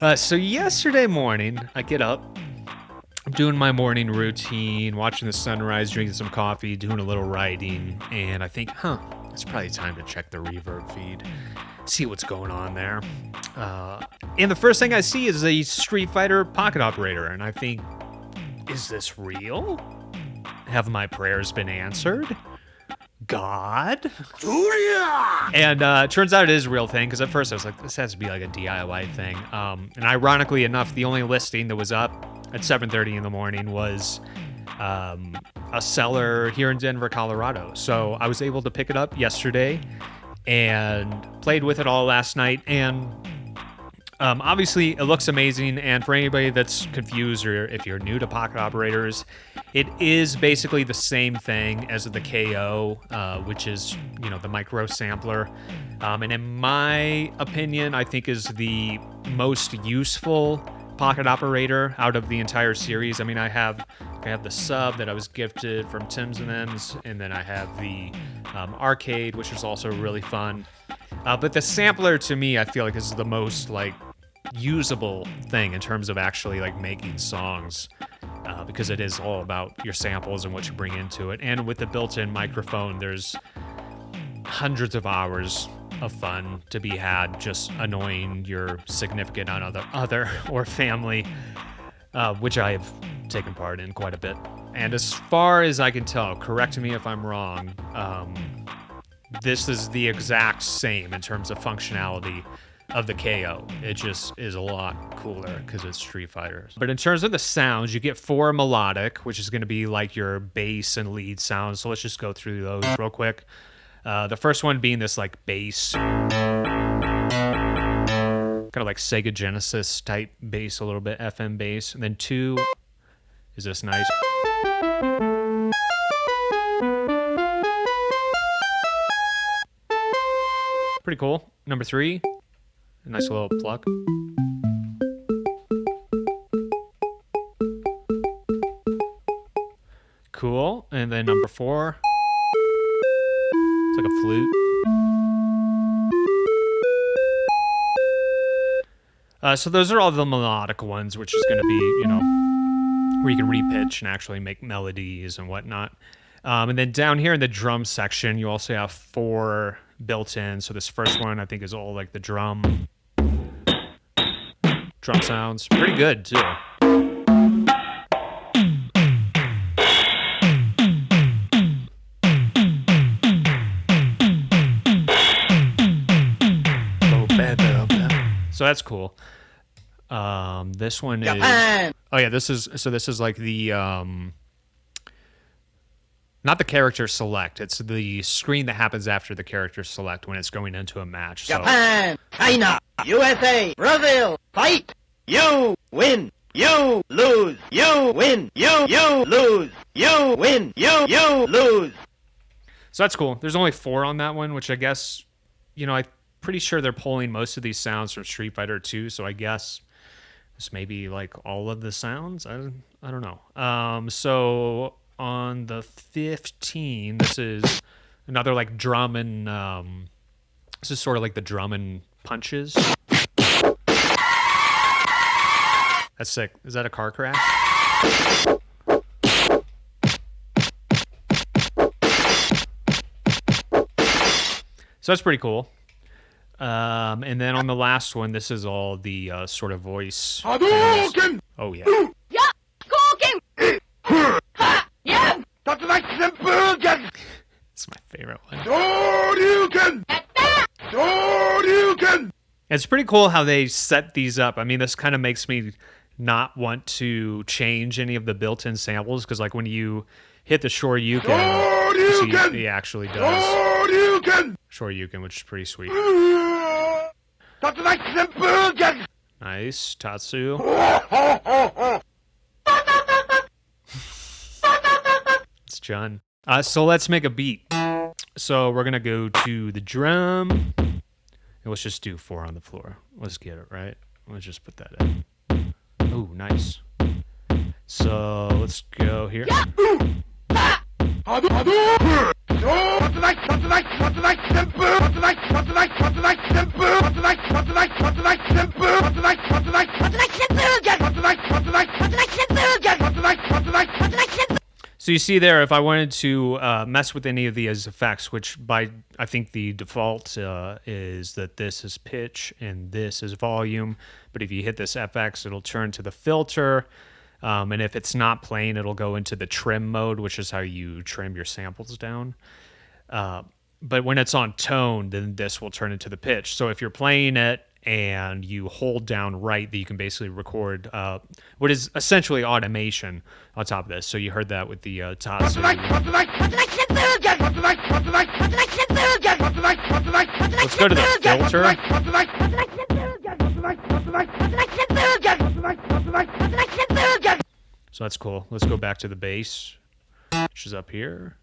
So yesterday morning, I get up, I'm doing my morning routine, watching the sunrise, drinking some coffee, doing a little writing, and I think, it's probably time to check the reverb feed, see what's going on there. And the first thing I see is a Street Fighter pocket operator, and I think, is this real? Have my prayers been answered? God? And it turns out it is a real thing, because at first I was like, this has to be like a DIY thing. And ironically enough, the only listing that was up at 7:30 in the morning was a seller here in Denver, Colorado. So I was able to pick it up yesterday and played with it all last night. And obviously, it looks amazing, and for anybody that's confused or if you're new to pocket operators, it is basically the same thing as the KO, which is, the micro sampler. And in my opinion, I think is the most useful pocket operator out of the entire series. I mean, I have the sub that I was gifted from Tim's and M's, and then I have the arcade, which is also really fun. But the sampler, to me, I feel like is the most usable thing in terms of actually making songs, because it is all about your samples and what you bring into it. And with the built-in microphone, there's hundreds of hours of fun to be had just annoying your significant other or family, which I have taken part in quite a bit. And as far as I can tell, correct me if I'm wrong, this is the exact same in terms of functionality of the KO. It just is a lot cooler because it's Street Fighter. But in terms of the sounds, you get 4 melodic, which is going to be like your bass and lead sounds. So let's just go through those real quick. The first one being this bass, kind of like Sega Genesis type bass, a little bit FM bass. And then 2 is this nice. Pretty cool. Number 3, a nice little pluck. Cool. And then number 4, it's like a flute. So those are all the melodic ones, which is going to be, where you can repitch and actually make melodies and whatnot. And then down here in the drum section, you also have 4 built in. So this first one, I think, is all the drum sounds. Pretty good, too. So that's cool. This one is... Oh, yeah, this is like the... Not the character select. It's the screen that happens after the character select when it's going into a match. Japan, China, USA, Brazil, fight! You win! You lose! You win! You lose! You win! You lose! So that's cool. There's only 4 on that one, which I guess, I'm pretty sure they're pulling most of these sounds from Street Fighter 2, so I guess this may be all of the sounds. I don't know. So on the 15, this is another drum and this is sort of like the drum and punches. That's sick. Is that a car crash? So that's pretty cool. And then on the last one, this is all the sort of voice. Hadouken! Oh, yeah. It's my favorite one. It's pretty cool how they set these up. I mean, this kind of makes me not want to change any of the built-in samples, because when you hit the Shoryuken, he actually does Shoryuken, which is pretty sweet. Nice, Tatsu. It's John. So let's make a beat. So we're gonna go to the drum, and let's just do 4 on the floor. Let's get it right. Let's just put that in. Ooh, nice. So let's go here. So you see there, if I wanted to mess with any of these effects, which I think the default is that this is pitch and this is volume. But if you hit this FX, it'll turn to the filter. And if it's not playing, it'll go into the trim mode, which is how you trim your samples down. But when it's on tone, then this will turn into the pitch. So if you're playing it and you hold down right, that you can basically record what is essentially automation on top of this. So you heard that with the top. Let's go to the filter. So that's cool. Let's go back to the bass, which is up here.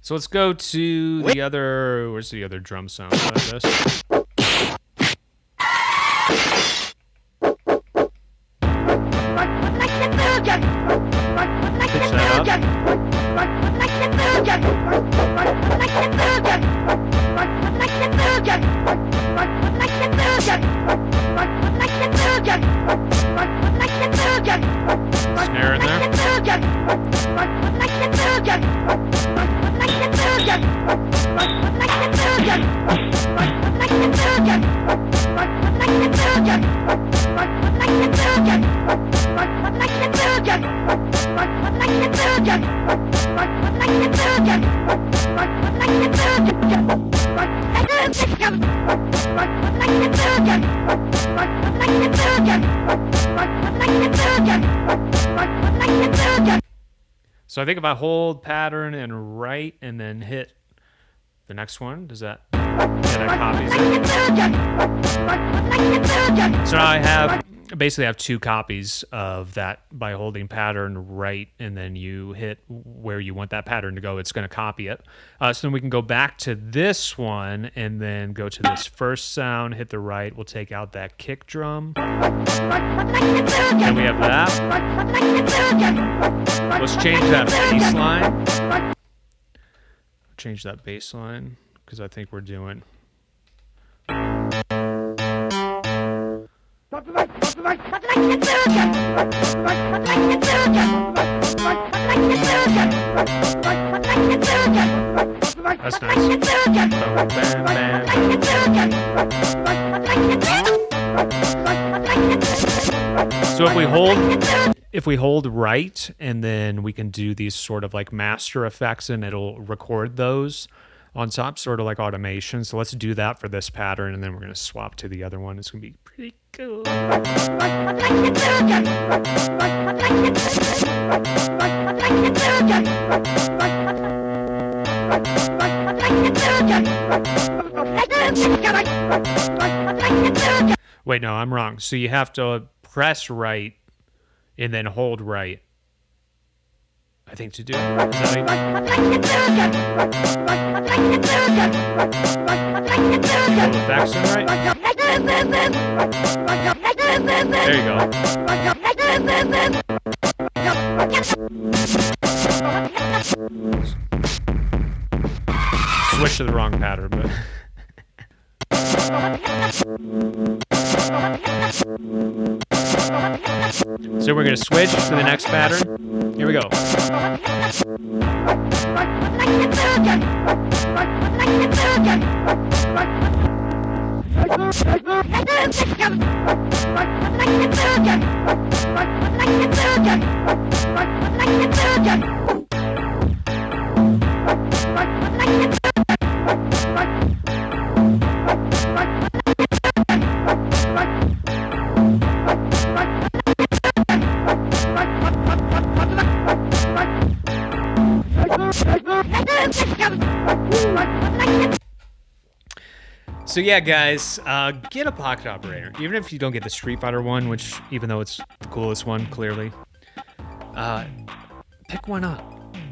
So let's go to the other. Where's the other drum sound like this? Pitch that up. Snare in there. So I think if I hold pattern and right and then hit the next one, does that, yeah, that copies it. So now I basically have two copies of that by holding pattern right and then you hit where you want that pattern to go, it's going to copy it. So then we can go back to this one and then go to this first sound, hit the right, we'll take out that kick drum. And we have that. Let's change that bass line. Change that bass line because I think we're doing. That's nice. So if we hold right, and then we can do these sort of like master effects and it'll record those on top, sort of like automation. So let's do that for this pattern and then we're going to swap to the other one. It's going to be pretty cool. Wait, no, I'm wrong. So you have to press right and then hold right, I think, to do it. Is that hold effects in right? There you go. Switch to the wrong pattern, but so we're going to switch to the next pattern. Here we go. So yeah, guys, get a pocket operator. Even if you don't get the Street Fighter one, even though it's the coolest one, clearly, pick one up.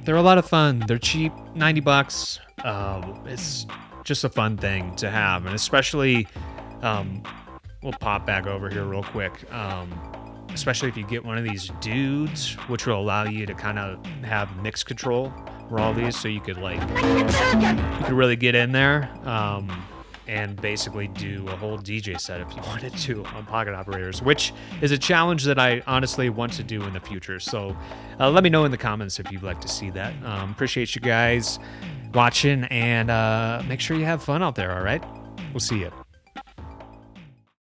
they're a lot of fun. They're cheap, 90 bucks. It's just a fun thing to have, and especially, we'll pop back over here real quick. Especially if you get one of these dudes, which will allow you to kind of have mix control for all these, so you could really get in there, and basically do a whole DJ set if you wanted to on pocket operators, which is a challenge that I honestly want to do in the future. So let me know in the comments if you'd like to see that. Appreciate you guys watching, and make sure you have fun out there. All right, we'll see you.